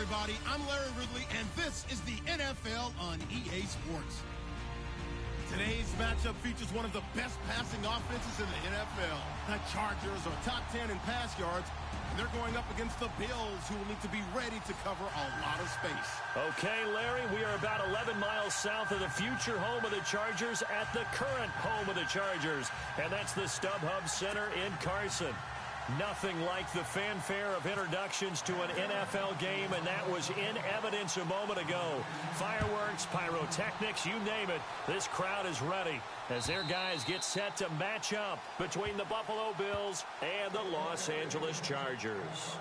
everybody. I'm Larry Ridley, and this is the NFL on EA Sports. Today's matchup features one of the best passing offenses in the NFL. The Chargers are top 10 in pass yards, and they're going up against the Bills, who will need to be ready to cover a lot of space. Okay, Larry, we are about 11 miles south of the future home of the Chargers at the current home of the Chargers, and that's the StubHub Center in Carson. Nothing like the fanfare of introductions to an NFL game, and that was in evidence a moment ago. Fireworks, pyrotechnics, you name it. This crowd is ready as their guys get set to match up between the Buffalo Bills and the Los Angeles Chargers.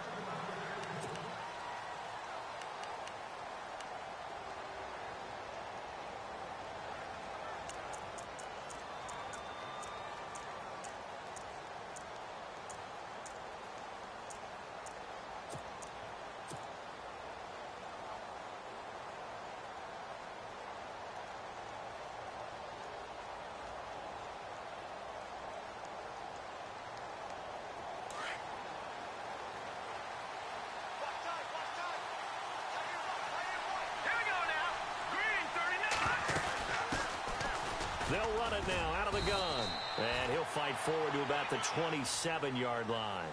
They'll run it now out of the gun. And he'll fight forward to about the 27-yard line.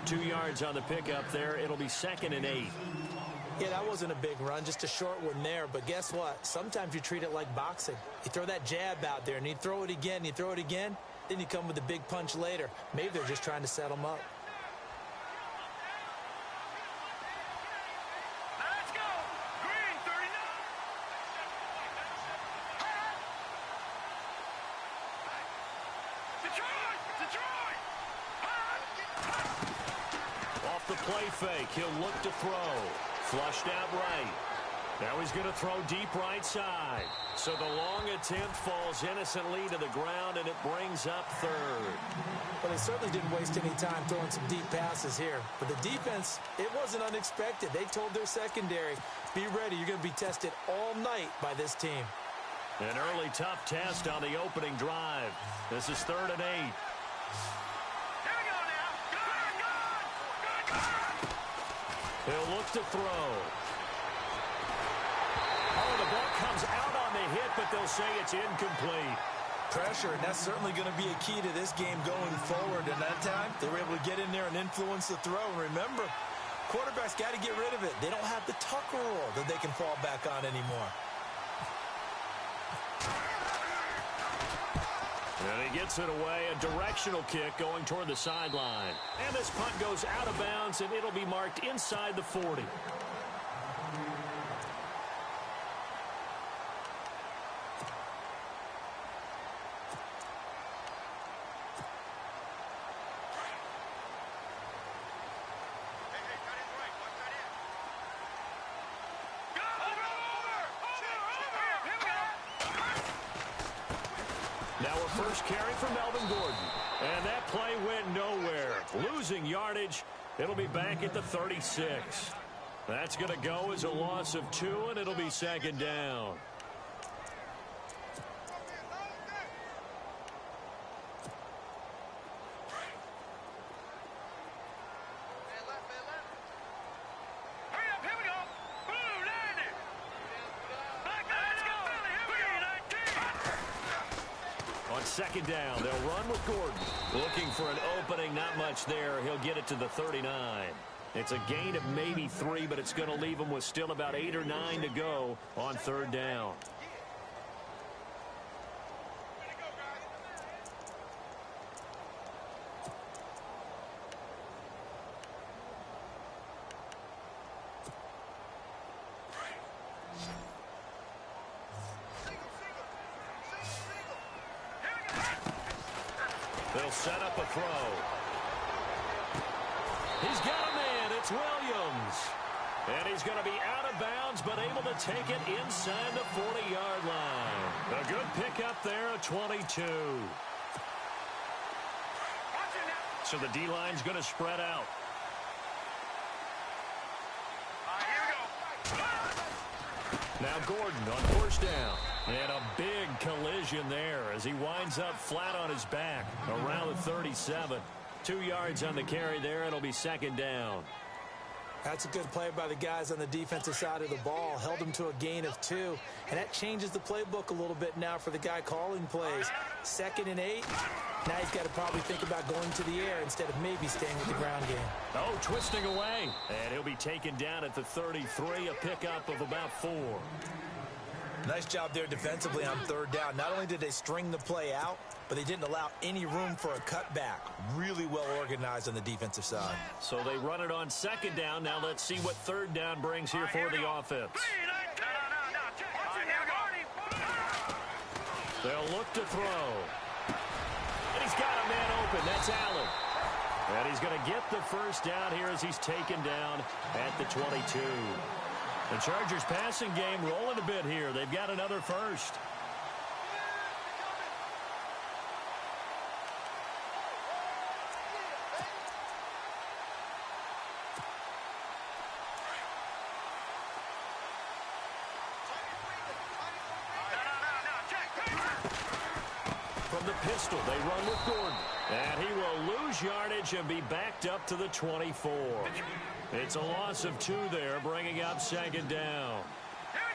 2 yards on the pickup there. It'll be 2nd and 8. Yeah, that wasn't a big run, just a short one there. But guess what? Sometimes you treat it like boxing. You throw that jab out there, and you throw it again, then you come with a big punch later. Maybe they're just trying to set them up. Play fake. He'll look to throw. Flushed out right. Now he's going to throw deep right side. So the long attempt falls innocently to the ground, and it brings up 3rd. Well, they certainly didn't waste any time throwing some deep passes here. But the defense, it wasn't unexpected. They told their secondary, be ready. You're going to be tested all night by this team. An early tough test on the opening drive. This is 3rd and 8. He'll look to throw. Oh, the ball comes out on the hit, but they'll say it's incomplete. Pressure, and that's certainly going to be a key to this game going forward. And that time, they were able to get in there and influence the throw. And remember, quarterbacks got to get rid of it. They don't have the Tucker rule that they can fall back on anymore. And he gets it away, a directional kick going toward the sideline. And this punt goes out of bounds, and it'll be marked inside the 40. Now a first carry for Melvin Gordon. And that play went nowhere. Losing yardage. It'll be back at the 36. That's going to go as a loss of 2, and it'll be 2nd down. On 2nd down, they'll run with Gordon. Looking for an opening, not much there. He'll get it to the 39. It's a gain of maybe 3, but it's going to leave him with still about 8 or 9 to go on 3rd down. They'll set up a throw. He's got a man. It's Williams. And he's going to be out of bounds, but able to take it inside the 40-yard line. A good pickup there at 22. So the D-line's going to spread out. Now Gordon on 1st down. And a big collision there as he winds up flat on his back around the 37. 2 yards on the carry there. It'll be 2nd down. That's a good play by the guys on the defensive side of the ball. Held them to a gain of 2. And that changes the playbook a little bit now for the guy calling plays. 2nd and 8. Now he's got to probably think about going to the air instead of maybe staying with the ground game. Oh, twisting away. And he'll be taken down at the 33, a pickup of about 4. Nice job there defensively on 3rd down. Not only did they string the play out, but they didn't allow any room for a cutback. Really well organized on the defensive side. So they run it on 2nd down. Now let's see what 3rd down brings here for the offense. They'll look to throw. And he's got a man open. That's Allen. And he's going to get the 1st down here as he's taken down at the 22. The Chargers passing game rolling a bit here. They've got another 1st. From the pistol, they run with Gordon. And he will lose yardage and be backed up to the 24. It's a loss of 2 there, bringing up 2nd down.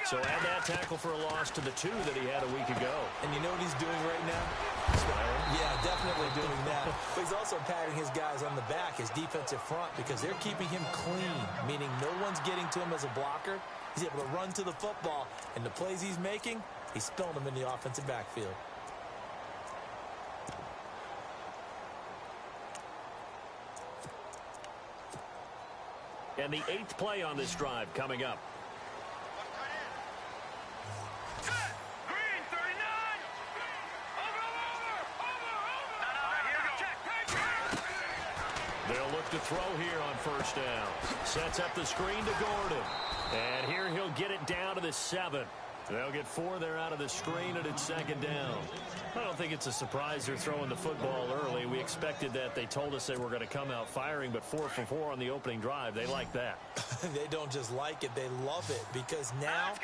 So add that tackle for a loss to the 2 that he had a week ago. And you know what he's doing right now? Smiling. Yeah, definitely doing that. But he's also patting his guys on the back, his defensive front, because they're keeping him clean, meaning no one's getting to him as a blocker. He's able to run to the football, and the plays he's making, he's spilling them in the offensive backfield. And the 8th play on this drive coming up. They'll look to throw here on 1st down. Sets up the screen to Gordon. And here he'll get it down to the 7. They'll get 4 there out of the screen, and it's 2nd down. I don't think it's a surprise they're throwing the football early. We expected that. They told us they were going to come out firing, but 4 for 4 on the opening drive. They like that. They don't just like it, they love it, because now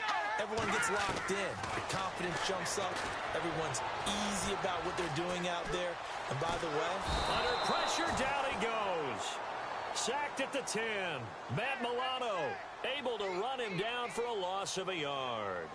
everyone gets locked in. The confidence jumps up. Everyone's easy about what they're doing out there. And by the way, under pressure, down he goes. Sacked at the 10. Matt Milano able to run him down for a loss of a yard.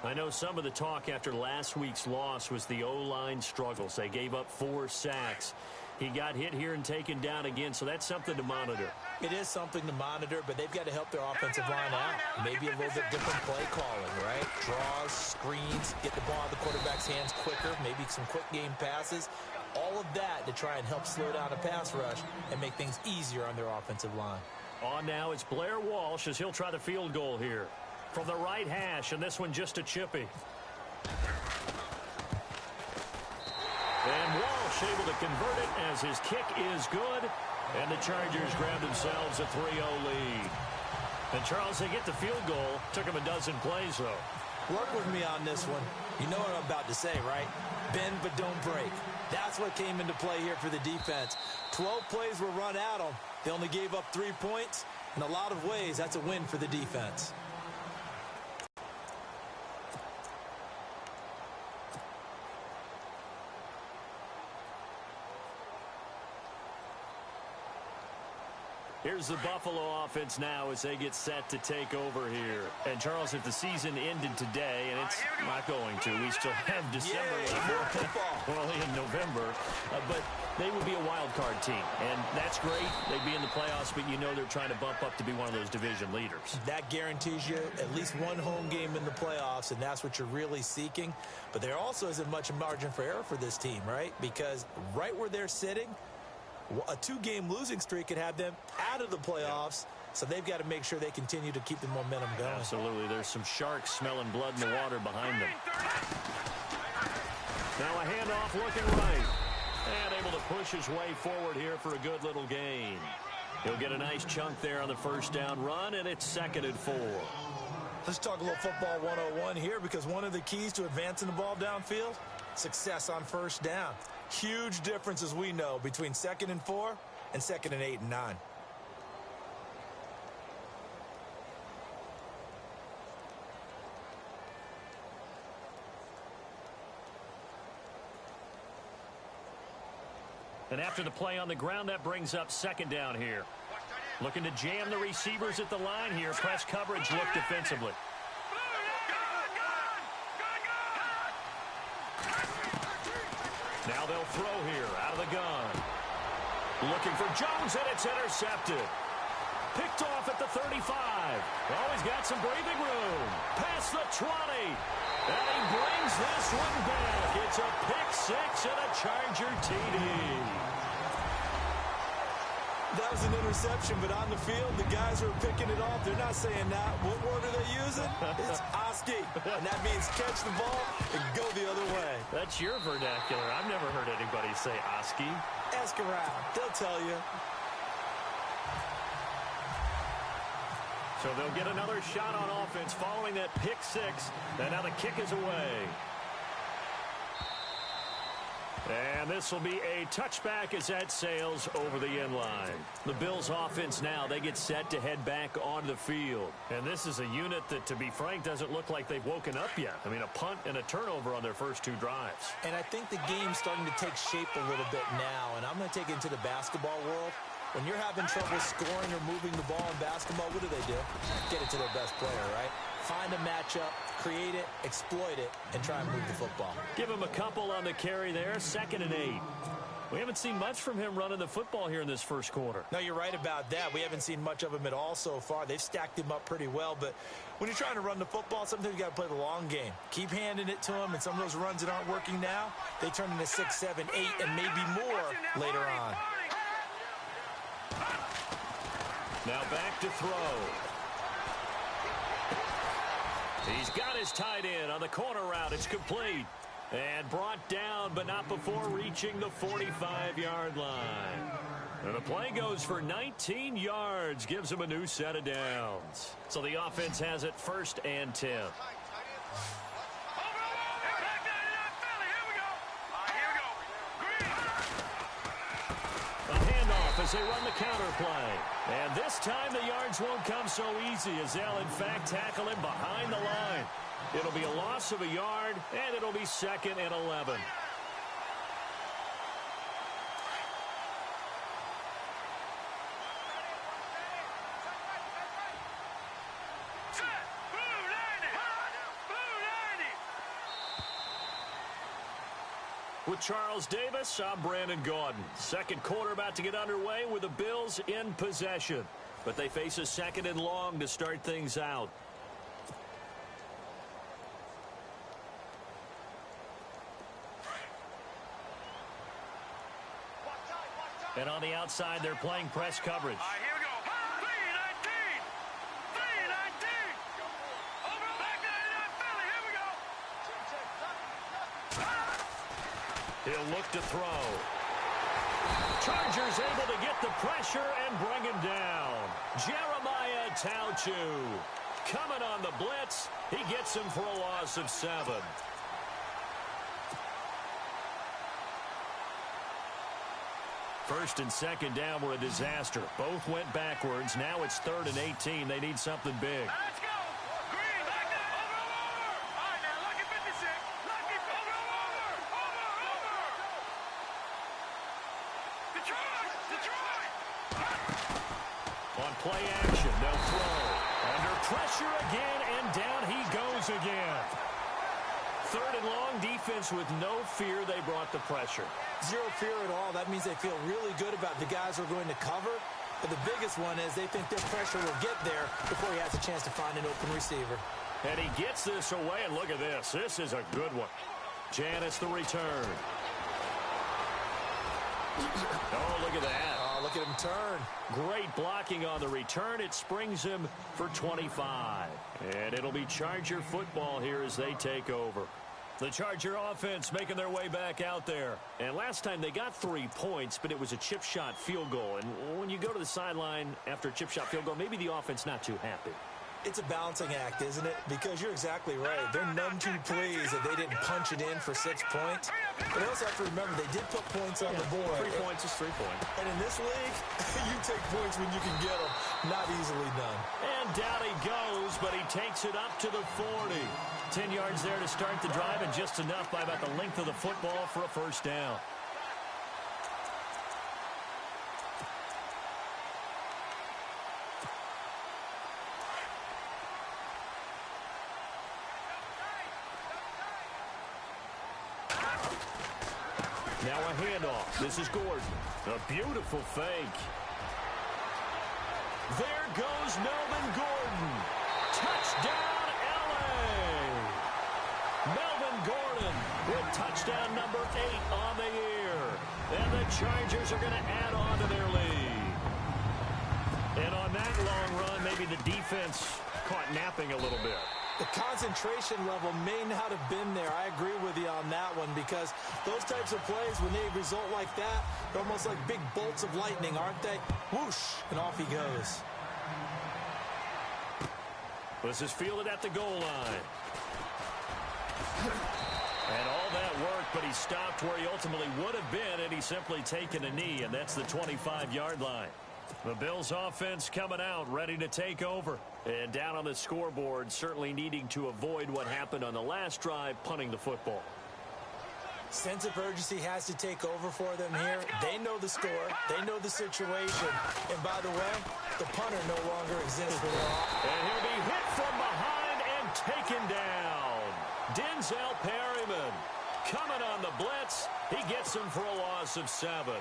I know some of the talk after last week's loss was the O-line struggles. They gave up 4 sacks. He got hit here and taken down again, so that's something to monitor. It is something to monitor, but they've got to help their offensive line out. Maybe a little bit different play calling, right? Draws, screens, get the ball out of the quarterback's hands quicker, maybe some quick game passes. All of that to try and help slow down a pass rush and make things easier on their offensive line. On now, it's Blair Walsh as he'll try the field goal here. From the right hash, and this one just a chippy. And Walsh able to convert it as his kick is good. And the Chargers grab themselves a 3-0 lead. And, Charles, they get the field goal. Took them a dozen plays, though. Work with me on this one. You know what I'm about to say, right? Bend but don't break. That's what came into play here for the defense. 12 plays were run at them. They only gave up 3 points. In a lot of ways, that's a win for the defense. Here's the Buffalo offense now as they get set to take over here. And, Charles, if the season ended today, and it's not going to, we still have December left. Well, in November. But they would be a wild card team. And that's great. They'd be in the playoffs, but you know they're trying to bump up to be one of those division leaders. That guarantees you at least one home game in the playoffs, and that's what you're really seeking. But there also isn't much margin for error for this team, right? Because right where they're sitting, a 2-game losing streak could have them out of the playoffs, so they've got to make sure they continue to keep the momentum going. Absolutely. There's some sharks smelling blood in the water behind them. Now a handoff looking right. And able to push his way forward here for a good little gain. He'll get a nice chunk there on the 1st down run, and it's 2nd and 4. Let's talk a little football 101 here, because one of the keys to advancing the ball downfield, success on 1st down. Huge difference, as we know, between 2nd and 4 and 2nd and 8 and 9. And after the play on the ground, that brings up 2nd down here. Looking to jam the receivers at the line here. Press coverage, look defensively. Now they'll throw here out of the gun. Looking for Jones, and it's intercepted. Picked off at the 35. Oh, he's got some breathing room. Past the 20. And he brings this one back. It's a pick six and a Charger TD. That was an interception, but on the field, the guys who are picking it off, they're not saying that. What word are they using? It's Oski. And that means catch the ball and go the other way. That's your vernacular. I've never heard anybody say Oski. Ask around. They'll tell you. So they'll get another shot on offense following that pick six. And now the kick is away. And this will be a touchback as that sails over the end line. The Bills offense now, they get set to head back onto the field. And this is a unit that, to be frank, doesn't look like they've woken up yet. I mean, a punt and a turnover on their first two drives. And I think the game's starting to take shape a little bit now. And I'm going to take it into the basketball world. When you're having trouble scoring or moving the ball in basketball, what do? Get it to their best player, right? Find a matchup, create it, exploit it, and try and move the football. Give him a couple on the carry there, 2nd and 8. We haven't seen much from him running the football here in this first quarter. No, you're right about that. We haven't seen much of him at all so far. They've stacked him up pretty well, but when you're trying to run the football, sometimes you got to play the long game. Keep handing it to him, and some of those runs that aren't working now, they turn into 6, 7, 8, and maybe more later on. Now back to throw. He's got his tight end on the corner route. It's complete. And brought down, but not before reaching the 45-yard line. And the play goes for 19 yards. Gives him a new set of downs. So the offense has it 1st and 10. As they run the counter play. And this time the yards won't come so easy as they'll in fact tackle him behind the line. It'll be a loss of a yard, and it'll be 2nd and 11. With Charles Davis, I'm Brandon Gaudin. Second quarter about to get underway with the Bills in possession. But they face a 2nd and long to start things out. And on the outside, they're playing press coverage. Here we go. 3-19. 3-19. Over back 99 Philly. Here we go. He'll look to throw. Chargers able to get the pressure and bring him down. Jeremiah Tauchu coming on the blitz. He gets him for a loss of 7. First and 2nd down were a disaster. Both went backwards. Now it's 3rd and 18. They need something big. Let's go. Green, back there. Over. All right, now, lucky 56. Lucky, over. Detroit. On play action, they'll throw. Under pressure again, and down he goes again. 3rd and long, defense with no fear. They brought the pressure. Zero fear at all. That means they feel really good about the guys who are going to cover. But the biggest one is they think their pressure will get there before he has a chance to find an open receiver. And he gets this away, and look at this. This is a good one. Janis the return. Oh, look at that. Oh, look at him turn. Great blocking on the return. It springs him for 25. And it'll be Charger football here as they take over. The Charger offense making their way back out there. And last time they got 3 points, but it was a chip shot field goal. And when you go to the sideline after a chip shot field goal, maybe the offense not too happy. It's a balancing act, isn't it? Because you're exactly right. They're none too pleased that they didn't punch it in for 6 points. But they also have to remember they did put points on the board. 3 points is 3 points. And in this league, you take points when you can get them. Not easily done. And down he goes, but he takes it up to the 40. 10 yards there to start the drive, and just enough by about the length of the football for a first down. Now a handoff. This is Gordon. A beautiful fake. There goes Melvin Gordon. Touchdown, L.A. Melvin Gordon with touchdown number 8 on the year. And the Chargers are going to add on to their lead. And on that long run, maybe the defense caught napping a little bit. The concentration level may not have been there. I agree with you on that one, because those types of plays, when they result like that, they're almost like big bolts of lightning, aren't they? Whoosh, and off he goes. This is fielded at the goal line. And all that work, but he stopped where he ultimately would have been, and he's simply taken a knee, and that's the 25-yard line. The Bills offense coming out, ready to take over. And down on the scoreboard, certainly needing to avoid what happened on the last drive, punting the football. Sense of urgency has to take over for them here. They know the score. They know the situation. And by the way, the punter no longer exists for them. And he'll be hit from behind and taken down. Denzel Perryman coming on the blitz. He gets him for a loss of 7.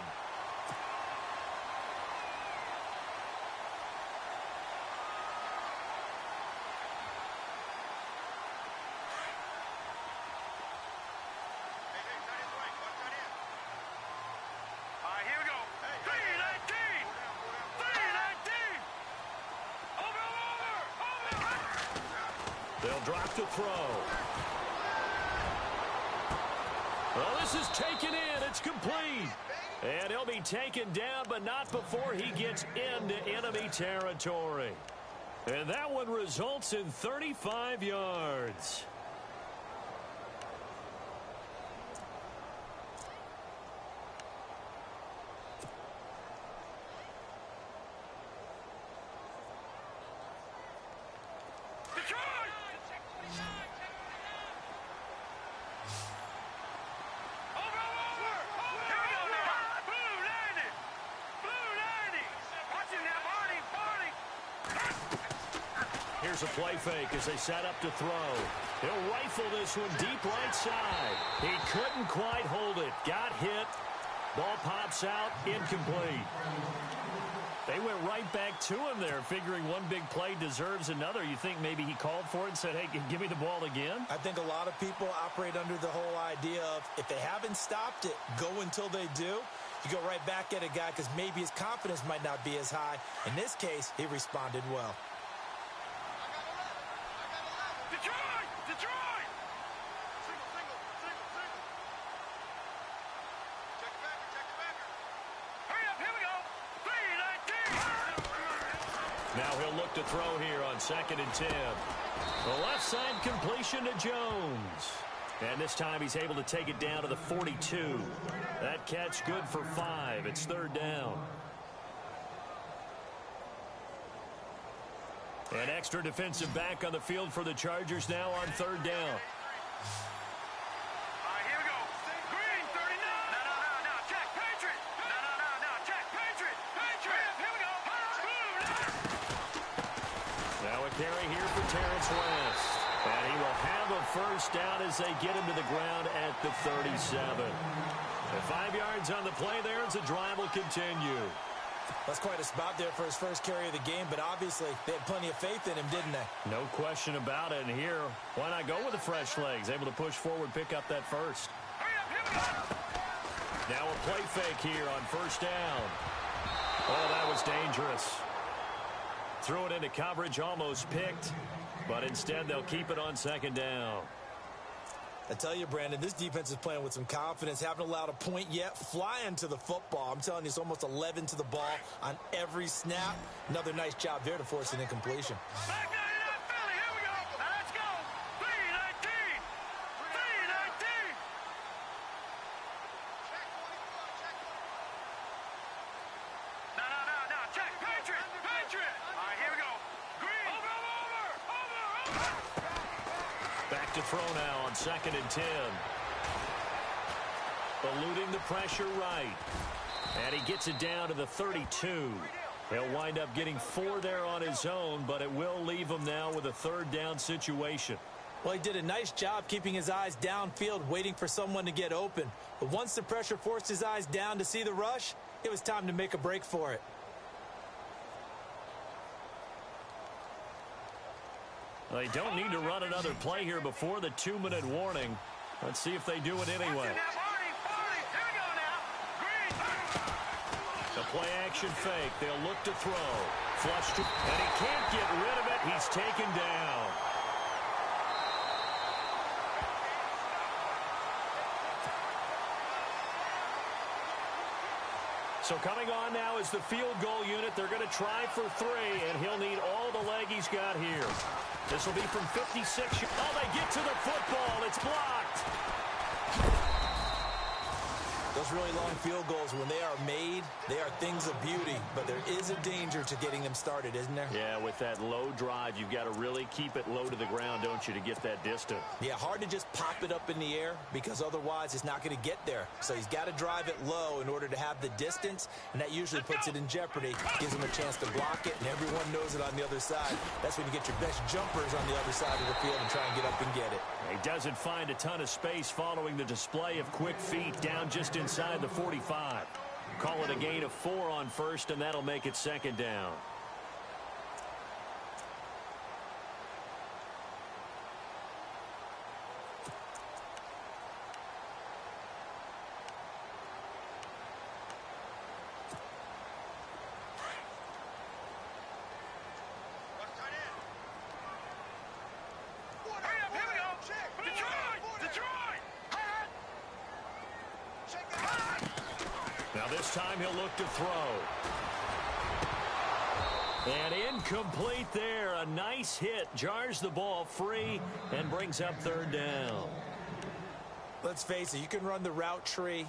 They'll drop to throw. Well, this is taken in. It's complete. And he'll be taken down, but not before he gets into enemy territory. And that one results in 35 yards. Here's a play fake as they set up to throw. He'll rifle this one deep right side. He couldn't quite hold it. Got hit. Ball pops out. Incomplete. They went right back to him there, figuring one big play deserves another. You think maybe he called for it and said, hey, give me the ball again? I think a lot of people operate under the whole idea of if they haven't stopped it, go until they do. You go right back at a guy because maybe his confidence might not be as high. In this case, he responded well. Now he'll look to throw here on 2nd and 10. The left side completion to Jones. And this time he's able to take it down to the 42. That catch good for 5. It's 3rd down. An extra defensive back on the field for the Chargers now on 3rd down. Carry here for Terrence West. And he will have a first down as they get him to the ground at the 37. And 5 yards on the play there as the drive will continue. That's quite a spot there for his first carry of the game, but obviously they had plenty of faith in him, didn't they? No question about it. And here, why not go with the fresh legs? Able to push forward, pick up that first. Now a play fake here on 1st down. Oh, that was dangerous. Threw it into coverage, almost picked, but instead they'll keep it on 2nd down. I tell you, Brandon, this defense is playing with some confidence. Haven't allowed a point yet. Flying to the football. I'm telling you, it's almost 11 to the ball on every snap. Another nice job there to force an incompletion. To throw now on 2nd and 10. Eluding the pressure right. And he gets it down to the 32. He'll wind up getting 4 there on his own, but it will leave him now with a 3rd down situation. Well, he did a nice job keeping his eyes downfield, waiting for someone to get open. But once the pressure forced his eyes down to see the rush, it was time to make a break for it. They don't need to run another play here before the 2-minute warning. Let's see if they do it anyway. The play action fake. They'll look to throw. Flush to, and he can't get rid of it. He's taken down. So coming on now is the field goal unit. They're going to try for 3, and he'll need all the leg he's got here. This will be from 56. Oh, they get to the football. It's blocked. Those really long field goals, when they are made, they are things of beauty. But there is a danger to getting them started, isn't there? Yeah, with that low drive, you've got to really keep it low to the ground, don't you, to get that distance. Yeah, hard to just pop it up in the air because otherwise it's not going to get there. So he's got to drive it low in order to have the distance, and that usually puts it in jeopardy, gives him a chance to block it, and everyone knows it on the other side. That's when you get your best jumpers on the other side of the field and try and get up and get it. He doesn't find a ton of space following the display of quick feet down just inside the 45. Call it a gain of 4 on first, and that'll make it 2nd down. Now this time he'll look to throw. And incomplete there. A nice hit. Jars the ball free and brings up 3rd down. Let's face it, you can run the route tree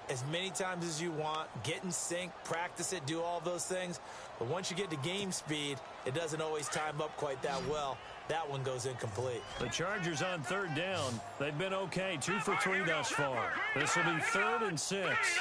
as many times as you want, get in sync, practice it, do all those things. But once you get to game speed, it doesn't always time up quite that well. That one goes incomplete. The Chargers on 3rd down. They've been okay, 2 for 3 thus far. This will be 3rd and 6.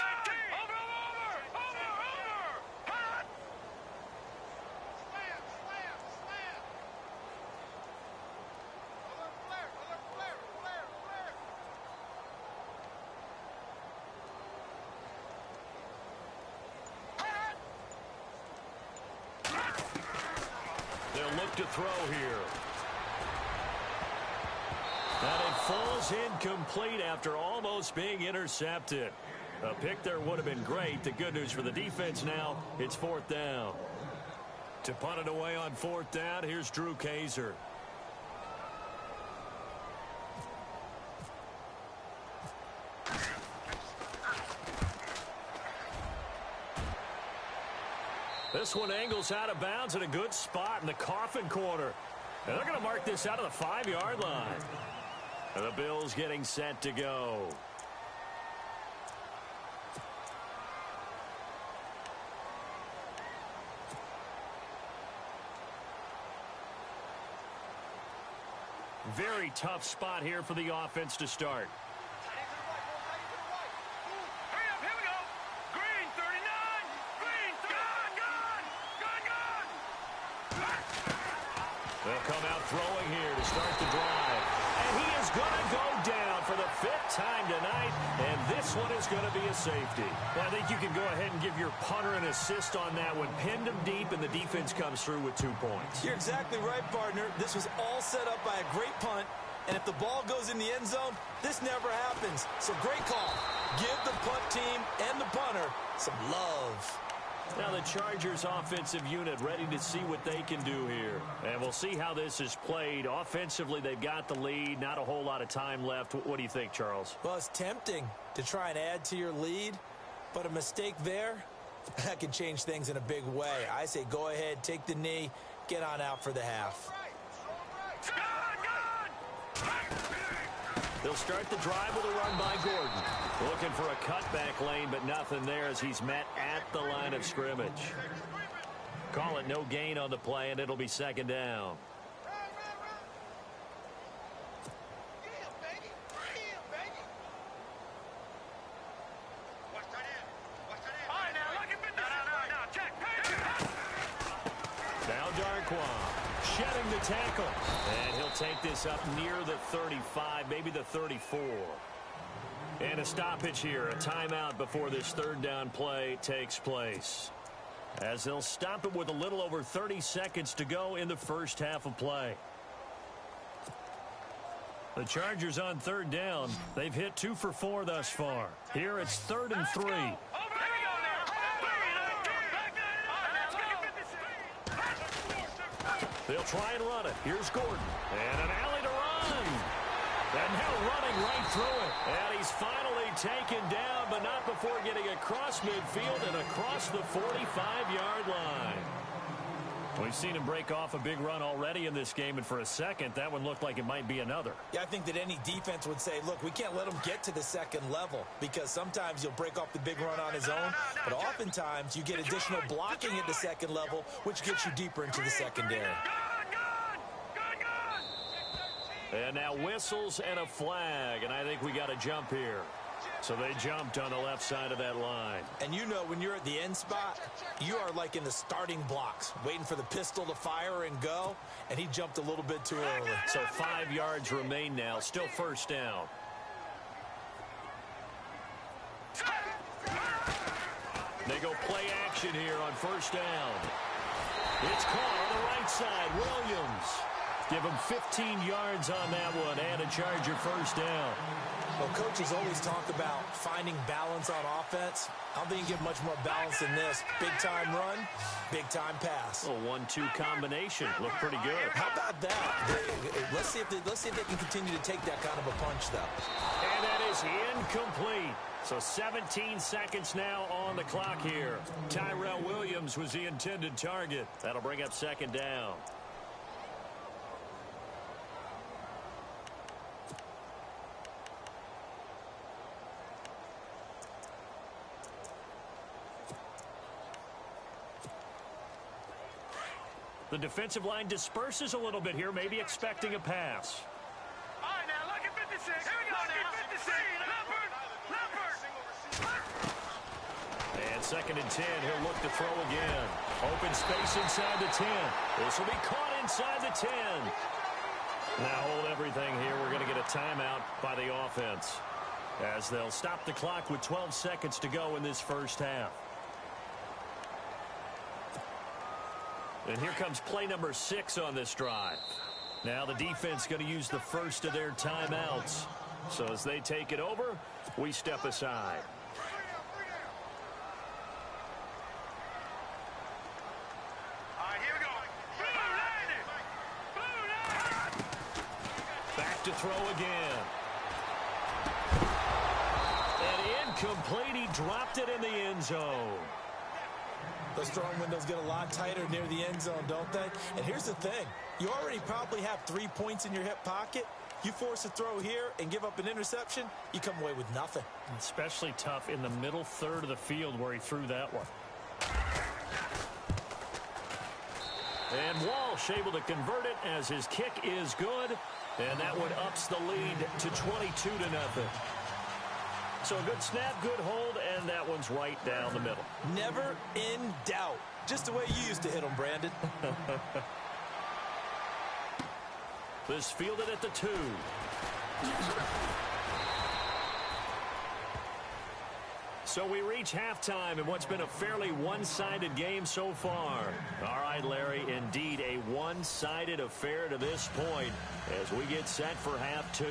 To throw here. And it falls incomplete after almost being intercepted. A pick there would have been great. The good news for the defense now, it's 4th down. To punt it away on 4th down, here's Drew Kaiser. This one angles out of bounds in a good spot in the coffin corner. And they're going to mark this out of the 5-yard line. And the Bills getting set to go. Very tough spot here for the offense to start. They'll come out throwing here to start the drive. And he is going to go down for the 5th time tonight. And this one is going to be a safety. Well, I think you can go ahead and give your punter an assist on that one. Pinned him deep, and the defense comes through with 2 points. You're exactly right, partner. This was all set up by a great punt. And if the ball goes in the end zone, this never happens. So great call. Give the punt team and the punter some love. Now the Chargers offensive unit ready to see what they can do here. And we'll see how this is played. Offensively, they've got the lead. Not a whole lot of time left. What do you think, Charles? Well, it's tempting to try and add to your lead. But a mistake there, that can change things in a big way. I say go ahead, take the knee, get on out for the half. They'll start the drive with a run by Gordon. Looking for a cutback lane, but nothing there as he's met at the line of scrimmage. Call it no gain on the play, and it'll be 2nd down. Now Darquan shedding the tackle, and he'll take this up near the 35, maybe the 34. And a stoppage here, a timeout before this third down play takes place, as they'll stop it with a little over 30 seconds to go in the first half of play. The Chargers on third down. They've hit 2 for 4 thus far. Here it's 3rd and 3. They'll try and run it. Here's Gordon. And an alley to run. And now running right through it. And he's finally taken down, but not before getting across midfield and across the 45-yard line. We've seen him break off a big run already in this game, and for a second, that one looked like it might be another. Yeah, I think that any defense would say, look, we can't let him get to the second level, because sometimes he'll break off the big run on his own, but oftentimes you get additional blocking at the second level, which gets you deeper into the secondary. And now whistles and a flag, and I think we got a jump here. So they jumped on the left side of that line. And you know, when you're at the end spot, you are like in the starting blocks, waiting for the pistol to fire and go, and he jumped a little bit too early. So 5 yards remain now, still first down. They go play action here on first down. It's caught on the right side, Williams. Give him 15 yards on that one and a Charger first down. Well, coaches always talk about finding balance on offense. I don't think you get much more balance than this. Big-time run, big-time pass. A 1-2 combination. Looked pretty good. How about that? Let's see if they can continue to take that kind of a punch, though. And that is incomplete. So 17 seconds now on the clock here. Tyrell Williams was the intended target. That'll bring up second down. The defensive line disperses a little bit here, maybe expecting a pass. All right, now look at 56. Here we go now. 56. Leopard. And 2nd and 10, he'll look to throw again. Open space inside the 10. This will be caught inside the 10. Now hold everything here. We're going to get a timeout by the offense, as they'll stop the clock with 12 seconds to go in this first half. And here comes play number 6 on this drive. Now the defense going to use the first of their timeouts. So as they take it over, we step aside. All right, here we go. Back to throw again. And incomplete. He dropped it in the end zone. Those throwing windows get a lot tighter near the end zone, don't they? And here's the thing. You already probably have 3 points in your hip pocket. You force a throw here and give up an interception, you come away with nothing. Especially tough in the middle third of the field where he threw that one. And Walsh able to convert it as his kick is good. And that one ups the lead to 22-0. So a good snap, good hold, and that one's right down the middle. Never in doubt. Just the way you used to hit them, Brandon. This fielded at the 2. So we reach halftime in what's been a fairly one-sided game so far. All right, Larry, indeed a one-sided affair to this point as we get set for half 2.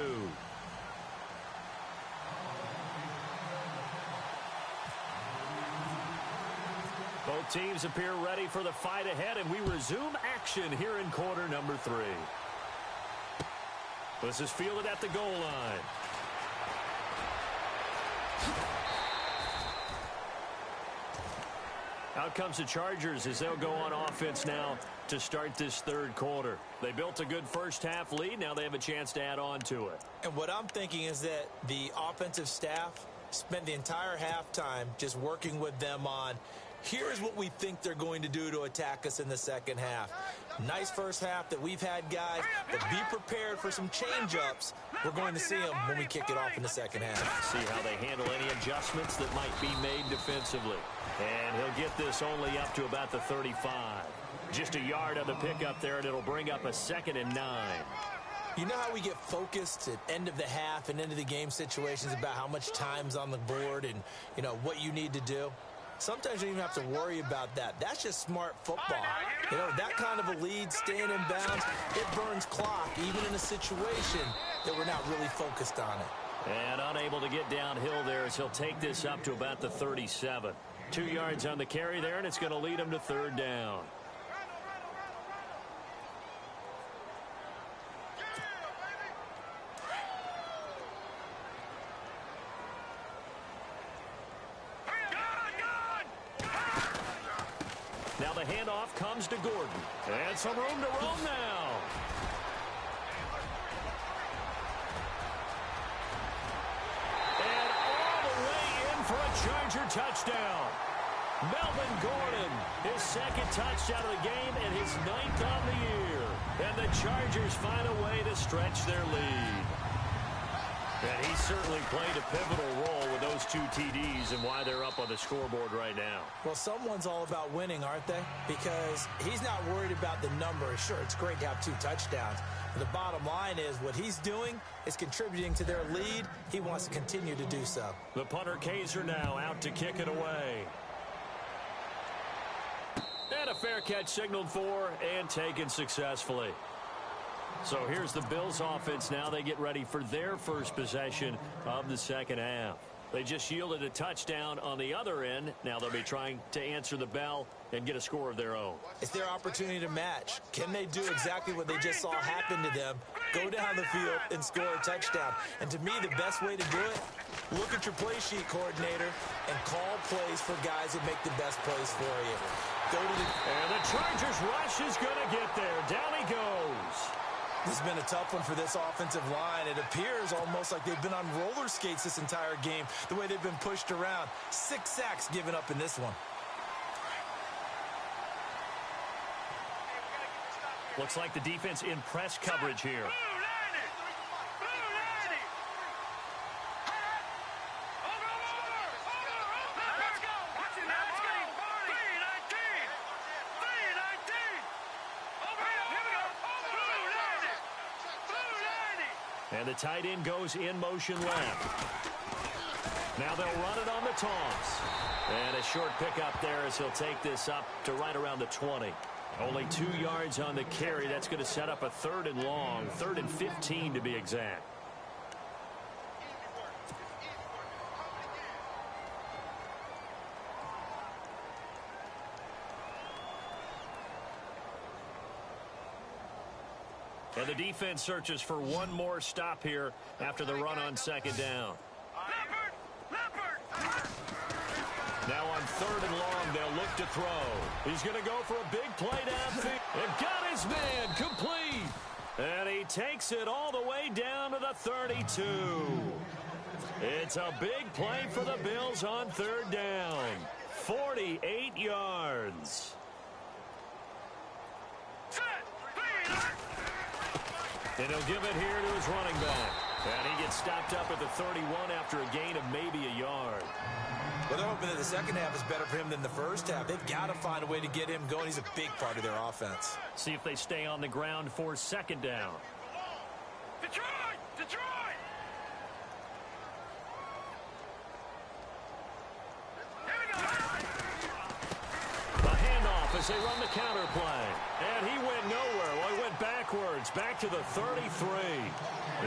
Both teams appear ready for the fight ahead, and we resume action here in quarter number 3. This is fielded at the goal line. Out comes the Chargers as they'll go on offense now to start this third quarter. They built a good first half lead. Now they have a chance to add on to it. And what I'm thinking is that the offensive staff spent the entire halftime just working with them on, here's what we think they're going to do to attack us in the second half. Nice first half that we've had, guys, but be prepared for some change-ups. We're going to see them when we kick it off in the second half. See how they handle any adjustments that might be made defensively. And he'll get this only up to about the 35. Just a yard on the pickup there, and it'll bring up a 2nd and 9. You know how we get focused at end of the half and into the game situations about how much time's on the board and, you know, what you need to do? Sometimes you don't even have to worry about that. That's just smart football. You know, that kind of a lead, staying in bounds, it burns clock, even in a situation that we're not really focused on it. And unable to get downhill there as he'll take this up to about the 37. 2 yards on the carry there, and it's going to lead him to third down. Now the handoff comes to Gordon. And some room to roam now. And all the way in for a Charger touchdown. Melvin Gordon, his second touchdown of the game and his 9th on the year. And the Chargers find a way to stretch their lead. And he certainly played a pivotal role with those 2 TDs and why they're up on the scoreboard right now. Well, someone's all about winning, aren't they? Because he's not worried about the number. Sure, it's great to have 2 touchdowns. But the bottom line is what he's doing is contributing to their lead. He wants to continue to do so. The punter Kaiser now out to kick it away. And a fair catch signaled for and taken successfully. So here's the Bills offense now. They get ready for their first possession of the second half. They just yielded a touchdown on the other end. Now they'll be trying to answer the bell and get a score of their own. It's their opportunity to match. Can they do exactly what they just saw happen to them? Go down the field and score a touchdown. And to me, the best way to do it, look at your play sheet coordinator and call plays for guys that make the best plays for you. And the Chargers rush is going to get there. Down he goes. This has been a tough one for this offensive line. It appears almost like they've been on roller skates this entire game, the way they've been pushed around. 6 sacks given up in this one. Looks like the defense in press coverage here. And the tight end goes in motion left. Now they'll run it on the toss. And a short pickup there as he'll take this up to right around the 20. Only 2 yards on the carry. That's going to set up a 3rd and long. 3rd and 15 to be exact. And the defense searches for one more stop here after the run on second down. Now on 3rd and long, they'll look to throw. He's going to go for a big play downfield. And got his man complete. And he takes it all the way down to the 32. It's a big play for the Bills on 3rd down. 48 yards. And he'll give it here to his running back. And he gets stopped up at the 31 after a gain of maybe a yard. Well, they're hoping that the second half is better for him than the first half. They've got to find a way to get him going. He's a big part of their offense. See if they stay on the ground for second down. Detroit! Detroit! Here we go! A handoff as they run the counter play. And he went nowhere. Well, he went backwards, back to the 33.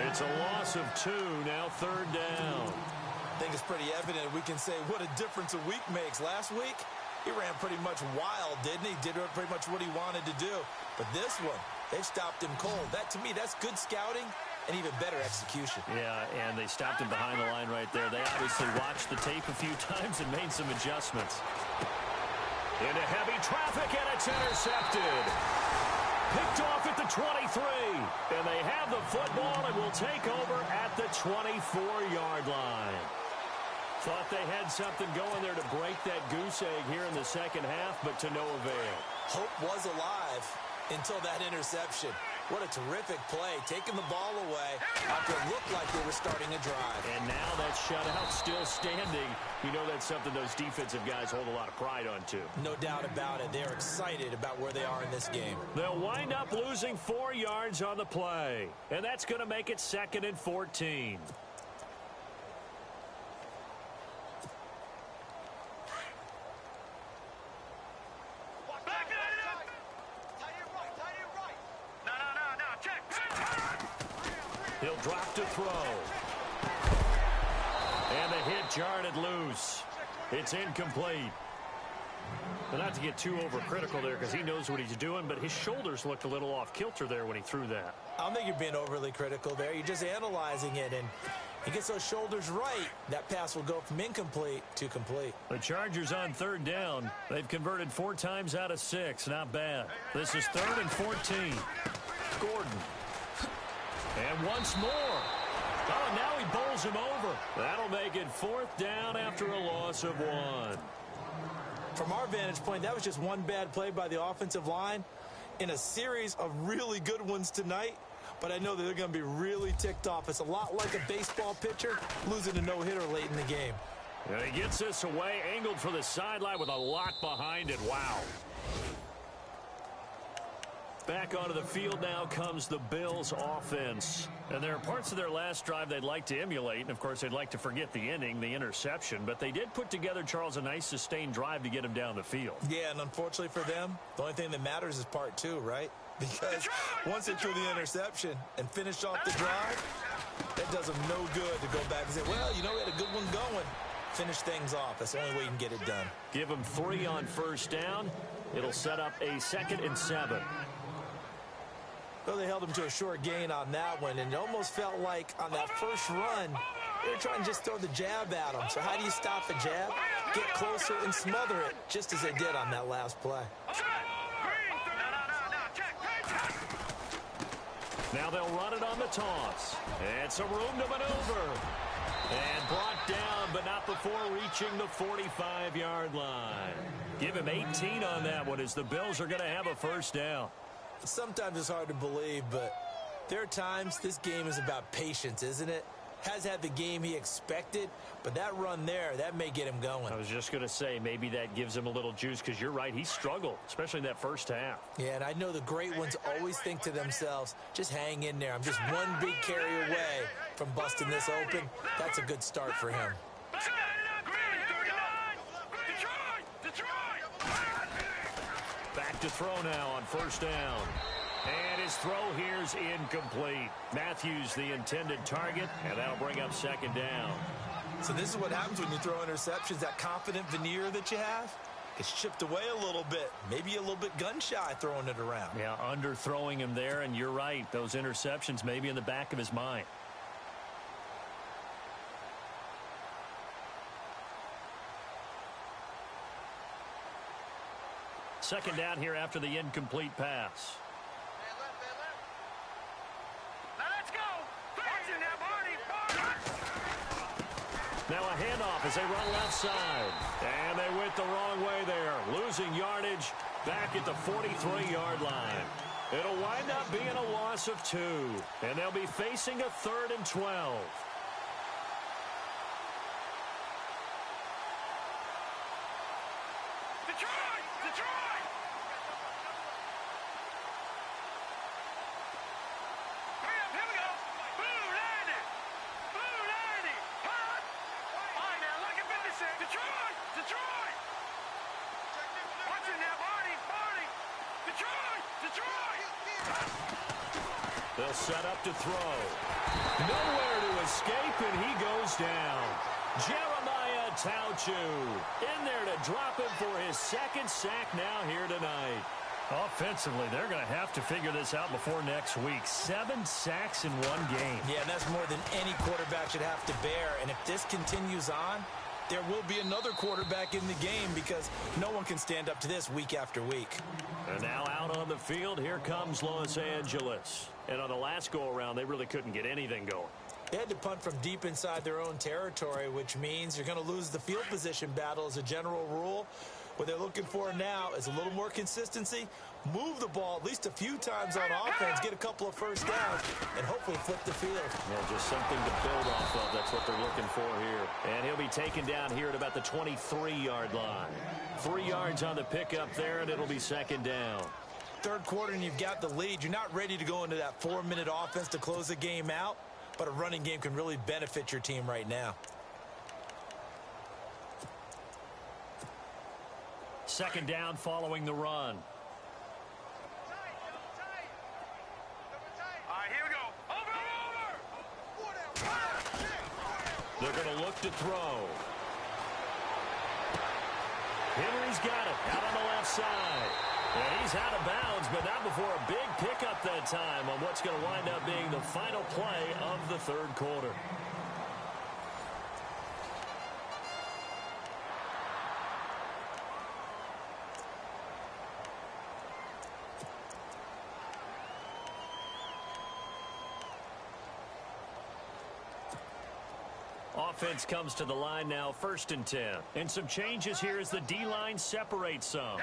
It's a loss of 2, now 3rd down. I think it's pretty evident. We can say what a difference a week makes. Last week, he ran pretty much wild, didn't he? Did pretty much what he wanted to do. But this one, they've stopped him cold. That, to me, that's good scouting and even better execution. Yeah, and they stopped him behind the line right there. They obviously watched the tape a few times and made some adjustments. Into heavy traffic, and it's intercepted. Picked off at the 23. And they have the football and will take over at the 24-yard line. Thought they had something going there to break that goose egg here in the second half, but to no avail. Hope was alive until that interception. What a terrific play, taking the ball away after it looked like they were starting a drive. And now that shutout still standing. You know that's something those defensive guys hold a lot of pride on, too. No doubt about it. They're excited about where they are in this game. They'll wind up losing 4 yards on the play. And that's going to make it 2nd and 14. He'll drop to throw. And the hit jarred loose. It's incomplete. But not to get too overcritical there because he knows what he's doing, but his shoulders looked a little off kilter there when he threw that. I don't think you're being overly critical there. You're just analyzing it, and he gets those shoulders right. That pass will go from incomplete to complete. The Chargers on 3rd down. They've converted 4 times out of 6. Not bad. This is 3rd and 14. Gordon. And once more. Oh, and now he bowls him over. That'll make it 4th down after a loss of 1. From our vantage point, that was just one bad play by the offensive line in a series of really good ones tonight. But I know that they're going to be really ticked off. It's a lot like a baseball pitcher losing a no-hitter late in the game. And he gets this away, angled for the sideline with a lot behind it. Wow. Back onto the field now comes the Bills offense. And there are parts of their last drive they'd like to emulate. And, of course, they'd like to forget the inning, the interception. But they did put together, Charles, a nice sustained drive to get him down the field. Yeah, and unfortunately for them, the only thing that matters is part 2, right? Because once they threw the interception and finished off the drive, that does them no good to go back and say, well, you know, we had a good one going. Finish things off. That's the only way you can get it done. Give them 3 on 1st down. It'll set up a 2nd and 7. Well, they held him to a short gain on that one, and it almost felt like on that first run, they were trying to just throw the jab at him. So how do you stop a jab? Get closer and smother it, just as they did on that last play. Now they'll run it on the toss. And some room to maneuver. And brought down, but not before reaching the 45-yard line. Give him 18 on that one as the Bills are going to have a 1st down. Sometimes it's hard to believe, but there are times this game is about patience, isn't it? Has had the game he expected, but that run there, that may get him going. I was just going to say, maybe that gives him a little juice because you're right, he struggled, especially in that first half. Yeah, and I know the great ones always think to themselves, just hang in there. I'm just one big carry away from busting this open. That's a good start for him. Back to throw now on 1st down. And his throw here's incomplete. Matthews the intended target, and that'll bring up 2nd down. So this is what happens when you throw interceptions. That confident veneer that you have gets chipped away a little bit. Maybe a little bit gun-shy throwing it around. Yeah, underthrowing him there, and you're right. Those interceptions may be in the back of his mind. Second down here after the incomplete pass. Now let's go. Now a handoff as they run left side. And they went the wrong way there. Losing yardage back at the 43-yard line. It'll wind up being a loss of 2. And they'll be facing a 3rd and 12. They'll set up to throw. Nowhere to escape, and he goes down. Jeremiah Tauchu in there to drop him for his 2nd sack now here tonight. Offensively, they're going to have to figure this out before next week. 7 sacks in 1 game. Yeah, and that's more than any quarterback should have to bear. And if this continues on, there will be another quarterback in the game because no one can stand up to this week after week. And now out on the field, here comes Los Angeles. And on the last go-around, they really couldn't get anything going. They had to punt from deep inside their own territory, which means you're going to lose the field position battle as a general rule. What they're looking for now is a little more consistency, move the ball at least a few times on offense, get a couple of first downs, and hopefully flip the field. Yeah, just something to build off of. That's what they're looking for here. And he'll be taken down here at about the 23-yard line. 3 yards on the pickup there, and it'll be second down. Third quarter, and you've got the lead. You're not ready to go into that 4-minute offense to close the game out, but a running game can really benefit your team right now. Second down following the run. They're going to look to throw. Henry's got it out on the left side. And he's out of bounds, but not before a big pickup that time on what's going to wind up being the final play of the third quarter. Offense comes to the line now, 1st and 10. And some changes here as the D-line separates some.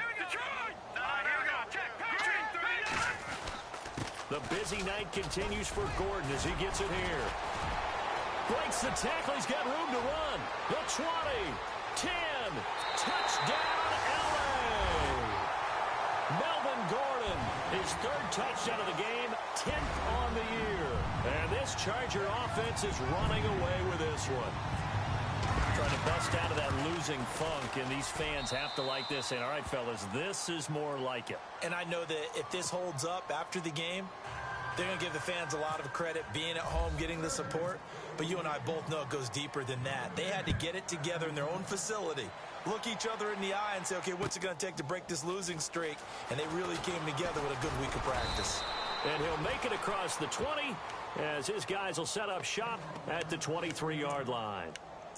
The busy night continues for Gordon as he gets it here. Breaks the tackle. He's got room to run. The 20, 10, touchdown, LA. Melvin Gordon, his 3rd touchdown of the game, 10th on the year. And this Charger offense is running away with this one. Trying to bust out of that losing funk, and these fans have to like this. And all right, fellas, this is more like it. And I know that if this holds up after the game, they're going to give the fans a lot of credit, being at home, getting the support. But you and I both know it goes deeper than that. They had to get it together in their own facility, look each other in the eye and say, okay, what's it going to take to break this losing streak? And they really came together with a good week of practice. And he'll make it across the 20 as his guys will set up shop at the 23-yard line.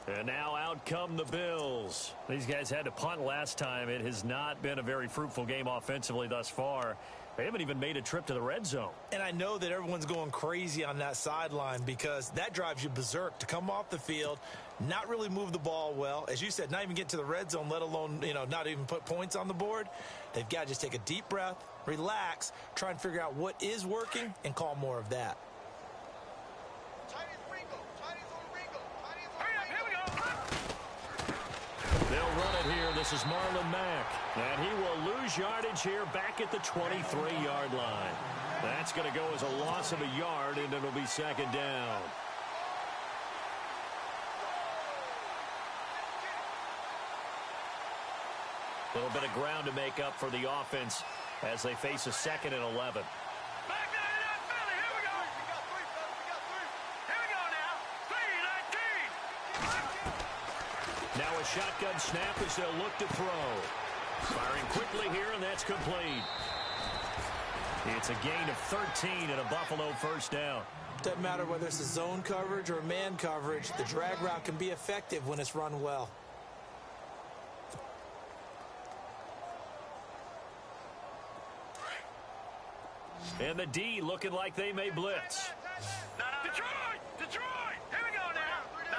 And now out come the Bills. These guys had to punt last time. It has not been a very fruitful game offensively thus far. They haven't even made a trip to the red zone. And I know that everyone's going crazy on that sideline because that drives you berserk to come off the field, not really move the ball well. As you said, not even get to the red zone, let alone, not even put points on the board. They've got to just take a deep breath, relax, try and figure out what is working, and call more of that. They'll run it here. This is Marlon Mack. And he will lose yardage here back at the 23-yard line. That's going to go as a loss of a yard, and it'll be second down. A little bit of ground to make up for the offense as they face a 2nd and 11. Now a shotgun snap as they'll look to throw. Firing quickly here, and that's complete. It's a gain of 13 and a Buffalo first down. Doesn't matter whether it's a zone coverage or man coverage, the drag route can be effective when it's run well. And the D looking like they may blitz. Detroit! Detroit! Here we go now. No.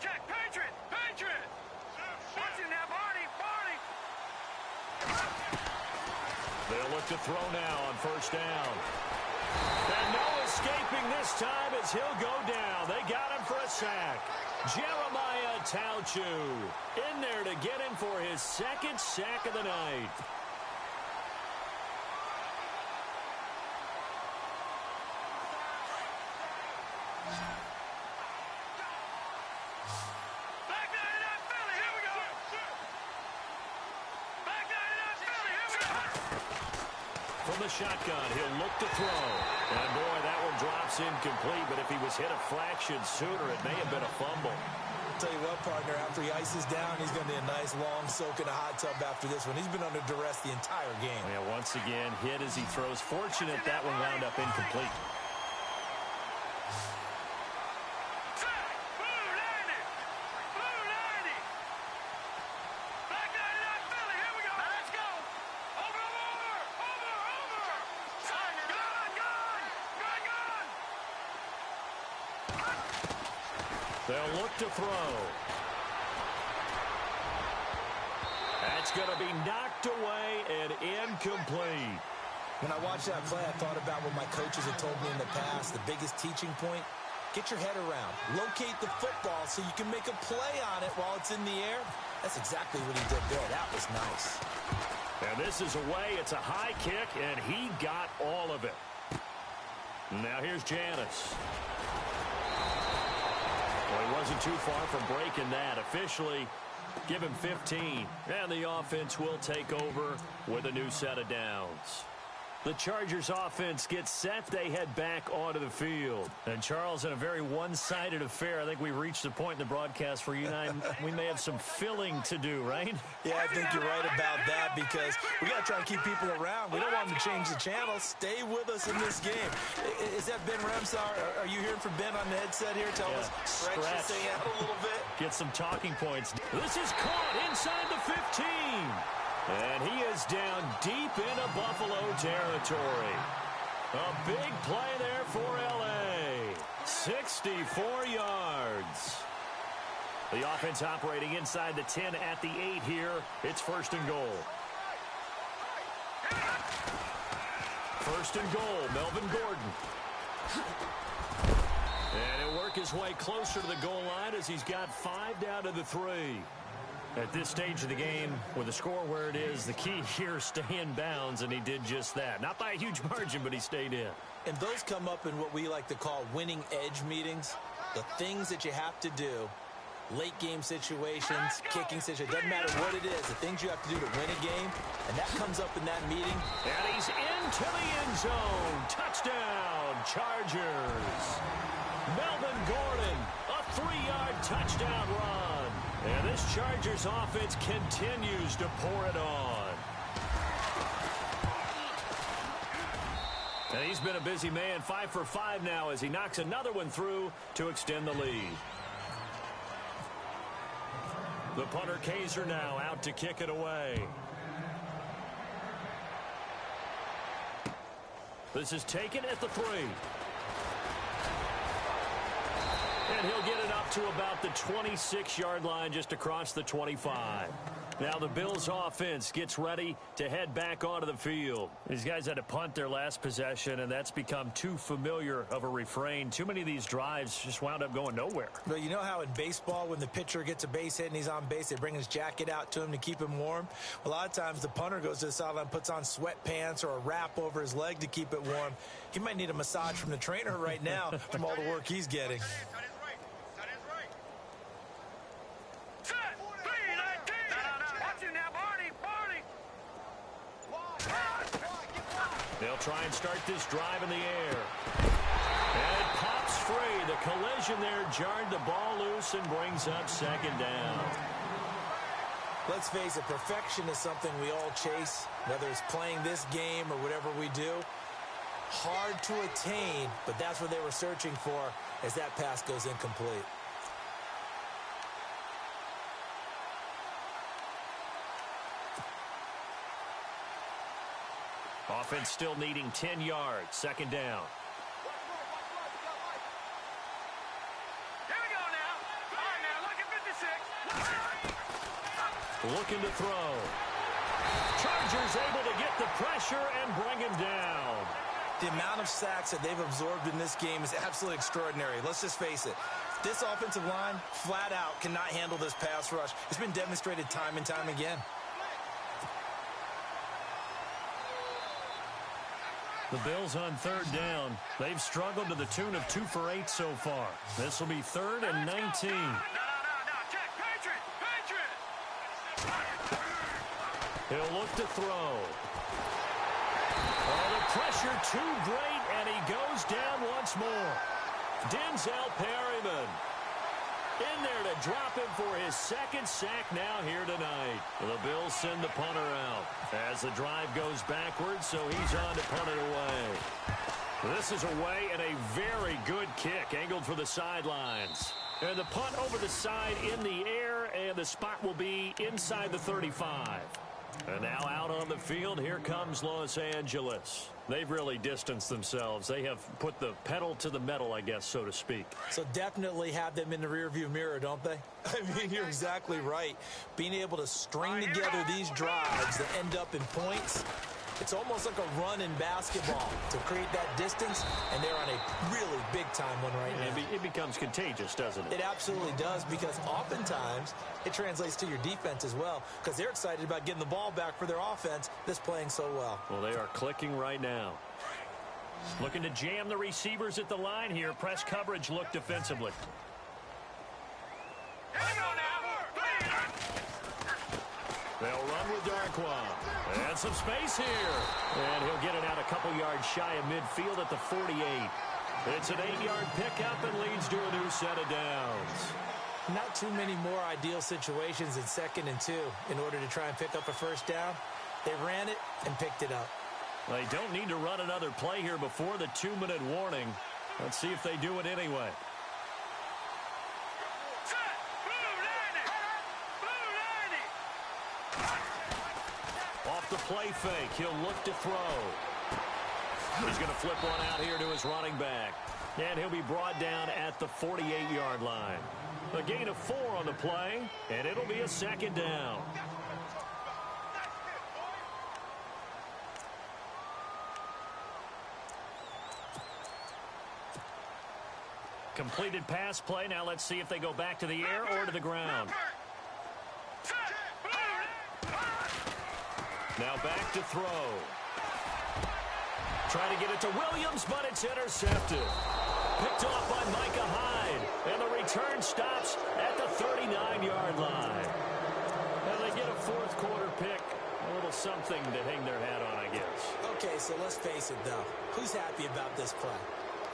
Check. Patriot! Watch him now, Barney! They'll look to throw now on first down. And no escaping this time as he'll go down. They got him for a sack. Jeremiah Tauchu in there to get him for his 2nd sack of the night. From the shotgun, he'll look to throw. And boy, that one drops incomplete, but if he was hit a fraction sooner, it may have been a fumble. I'll tell you what, partner, after he ices down, he's going to need a nice long soak in a hot tub after this one. He's been under duress the entire game. Yeah, once again, hit as he throws. Fortunate that one wound up incomplete. They'll look to throw. That's It's going to be knocked away and incomplete. When I watched that play, I thought about what my coaches had told me in the past. The biggest teaching point, get your head around. Locate the football so you can make a play on it while it's in the air. That's exactly what he did there. That was nice. And this is away. It's a high kick, and he got all of it. Now here's Janis. Well, he wasn't too far from breaking that. Officially, give him 15. And the offense will take over with a new set of downs. The Chargers offense gets set. They head back onto the field. And, Charles, in a very one-sided affair, I think we've reached the point in the broadcast where you and I, we may have some filling to do, right? Yeah, I think you're right about that because we got to try to keep people around. We don't want them to change the channel. Stay with us in this game. Is that Ben Remsar? Are you hearing from Ben on the headset here? Tell us, stretch this thing out a little bit. Get some talking points. This is caught inside the 15. And he is down deep into Buffalo territory. A big play there for L.A. 64 yards. The offense operating inside the 10 at the 8 here. It's first and goal. First and goal, Melvin Gordon. And he'll work his way closer to the goal line as he's got 5 down to the 3. At this stage of the game, with the score where it is, the key here is stay in bounds, and he did just that. Not by a huge margin, but he stayed in. And those come up in what we like to call winning edge meetings. The things that you have to do, late game situations, kicking situations, doesn't matter what it is, the things you have to do to win a game, and that comes up in that meeting. And he's into the end zone. Touchdown, Chargers. Melvin Gordon, a 3-yard touchdown run. And this Chargers offense continues to pour it on. And he's been a busy man, 5 for 5 now as he knocks another one through to extend the lead. The punter Kaiser now out to kick it away. This is taken at the 3. And he'll get it up to about the 26-yard line just across the 25. Now the Bills offense gets ready to head back onto the field. These guys had to punt their last possession, and that's become too familiar of a refrain. Too many of these drives just wound up going nowhere. But you know how in baseball when the pitcher gets a base hit and he's on base, they bring his jacket out to him to keep him warm? A lot of times the punter goes to the sideline, puts on sweatpants or a wrap over his leg to keep it warm. He might need a massage from the trainer right now from all the work he's getting. They'll try and start this drive in the air. And it pops free. The collision there jarred the ball loose and brings up second down. Let's face it, perfection is something we all chase, whether it's playing this game or whatever we do. Hard to attain, but that's what they were searching for as that pass goes incomplete. Offense still needing 10 yards. Second down. Here we go now. All right, now, look at 56. Looking to throw. Chargers able to get the pressure and bring him down. The amount of sacks that they've absorbed in this game is absolutely extraordinary. Let's just face it. This offensive line, flat out, cannot handle this pass rush. It's been demonstrated time and time again. The Bills on third down. They've struggled to the tune of 2 for 8 so far. This will be 3rd and 19. No, check. Patriot. He'll look to throw. Oh, the pressure too great, and he goes down once more. Denzel Perryman in there to drop him for his 2nd sack now here tonight. The Bills send the punter out as the drive goes backwards, so he's on to punt it away. This is away and a very good kick angled for the sidelines. And the punt over the side in the air, and the spot will be inside the 35. And now out on the field, here comes Los Angeles. They've really distanced themselves. They have put the pedal to the metal, I guess, so to speak. So definitely have them in the rearview mirror, don't they? I mean, you're exactly right. Being able to string together these drives that end up in points, it's almost like a run in basketball to create that distance, and they're on a really big-time one right now. It becomes contagious, doesn't it? It absolutely does, because oftentimes it translates to your defense as well, because they're excited about getting the ball back for their offense that's playing so well. Well, they are clicking right now. Looking to jam the receivers at the line here. Press coverage look defensively. Here we go now. They'll run with Darquan. And some space here. And he'll get it out a couple yards shy of midfield at the 48. It's an 8-yard pickup and leads to a new set of downs. Not too many more ideal situations in 2nd and 2 in order to try and pick up a first down. They ran it and picked it up. They don't need to run another play here before the 2-minute warning. Let's see if they do it anyway. Off the play fake, he'll look to throw. He's going to flip one out here to his running back. And he'll be brought down at the 48-yard line. A gain of 4 on the play, and it'll be a 2nd down. Completed pass play. Now let's see if they go back to the air or to the ground. Now back to throw. Trying to get it to Williams, but it's intercepted. Picked off by Micah Hyde. And the return stops at the 39-yard line. And they get a 4th quarter pick. A little something to hang their hat on, I guess. Okay, so let's face it, though. Who's happy about this play?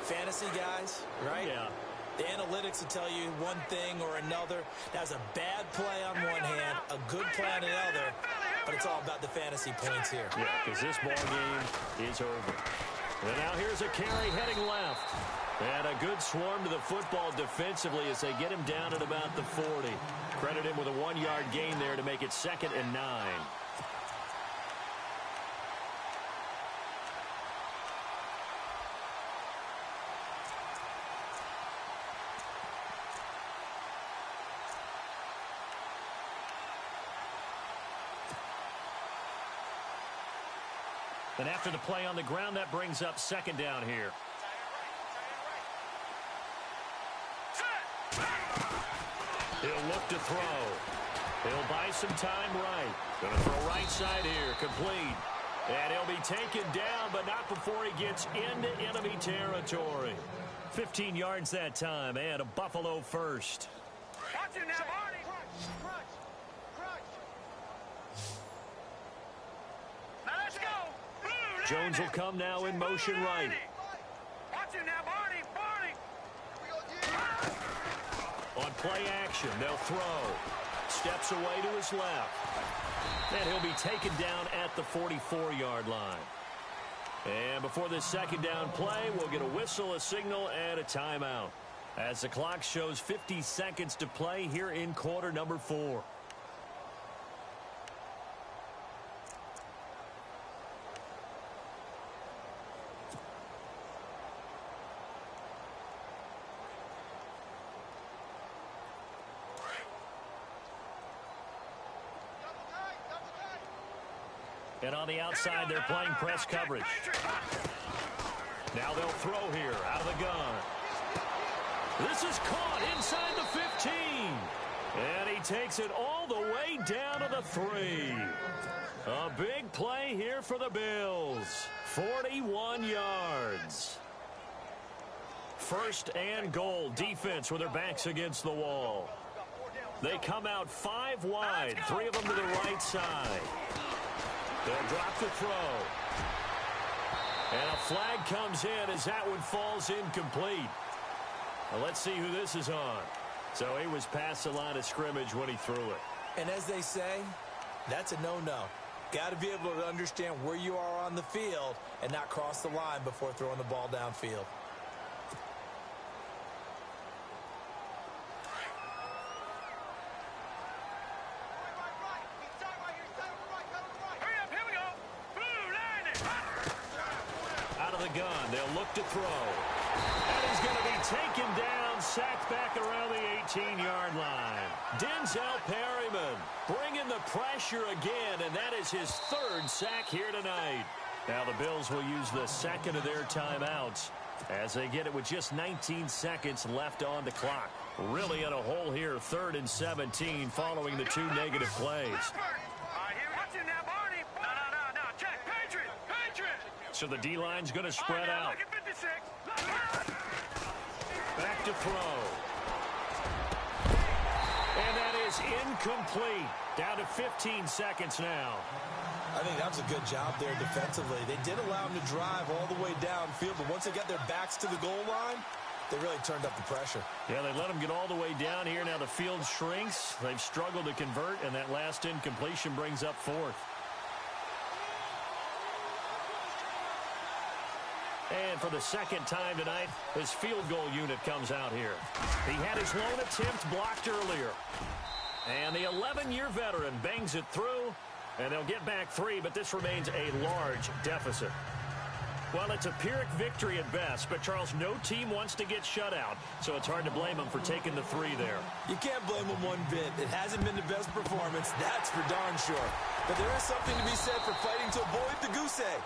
Fantasy guys, right? Yeah. The analytics will tell you one thing or another. That's a bad play on one hand, a good play on the other, but it's all about the fantasy points here. Yeah, because this ball game is over. And now here's a carry heading left. And a good swarm to the football defensively as they get him down at about the 40. Credit him with a 1-yard gain there to make it 2nd and 9. And after the play on the ground, that brings up 2nd down here. He'll look to throw. He'll buy some time right. Going to throw right side here, complete. And he'll be taken down, but not before he gets into enemy territory. 15 yards that time, and a Buffalo first. Watch him now, Barney. Now let's go. Jones will come now in motion right. Watch him now, Barney. On play action, they'll throw. Steps away to his left. And he'll be taken down at the 44-yard line. And before this 2nd down play, we'll get a whistle, a signal, and a timeout. As the clock shows 50 seconds to play here in quarter number 4. And on the outside, they're playing press coverage. Now they'll throw here out of the gun. This is caught inside the 15. And he takes it all the way down to the 3. A big play here for the Bills. 41 yards. 1st and goal. Defense with their backs against the wall. They come out 5 wide. 3 of them to the right side. They'll drop the throw. And a flag comes in as that one falls incomplete. Well, let's see who this is on. So he was past the line of scrimmage when he threw it. And as they say, that's a no-no. Got to be able to understand where you are on the field and not cross the line before throwing the ball downfield. gun. They'll look to throw. And he's going to be taken down, sacked back around the 18-yard line. Denzel Perryman bringing the pressure again, and that is his third sack here tonight. Now the Bills will use the second of their timeouts as they get it with just 19 seconds left on the clock. Really in a hole here, 3rd and 17 following the 2 negative plays. So the D-line's going to spread out. Back to throw. And that is incomplete. Down to 15 seconds now. I think that was a good job there defensively. They did allow them to drive all the way downfield, but once they got their backs to the goal line, they really turned up the pressure. Yeah, they let them get all the way down here. Now the field shrinks. They've struggled to convert, and that last incompletion brings up 4th. And for the second time tonight, his field goal unit comes out here. He had his lone attempt blocked earlier. And the 11-year veteran bangs it through, and they'll get back 3, but this remains a large deficit. Well, it's a Pyrrhic victory at best, but, Charles, no team wants to get shut out, so it's hard to blame them for taking the 3 there. You can't blame them one bit. It hasn't been the best performance, that's for darn sure. But there is something to be said for fighting to avoid the goose egg.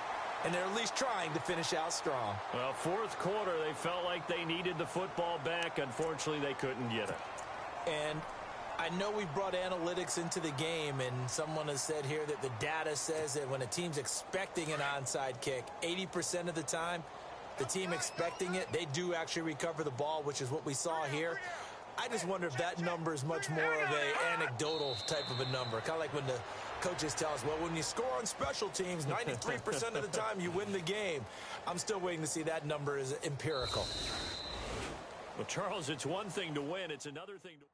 And they're at least trying to finish out strong. Well, 4th quarter, they felt like they needed the football back. Unfortunately, they couldn't get it. And I know we brought analytics into the game, and someone has said here that the data says that when a team's expecting an onside kick, 80% of the time, the team expecting it, they do actually recover the ball, which is what we saw here. I just wonder if that number is much more of an anecdotal type of a number. Kind of like when the coaches tell us, well, when you score on special teams, 93% of the time you win the game. I'm still waiting to see that number is empirical. Well, Charles, it's one thing to win. It's another thing to...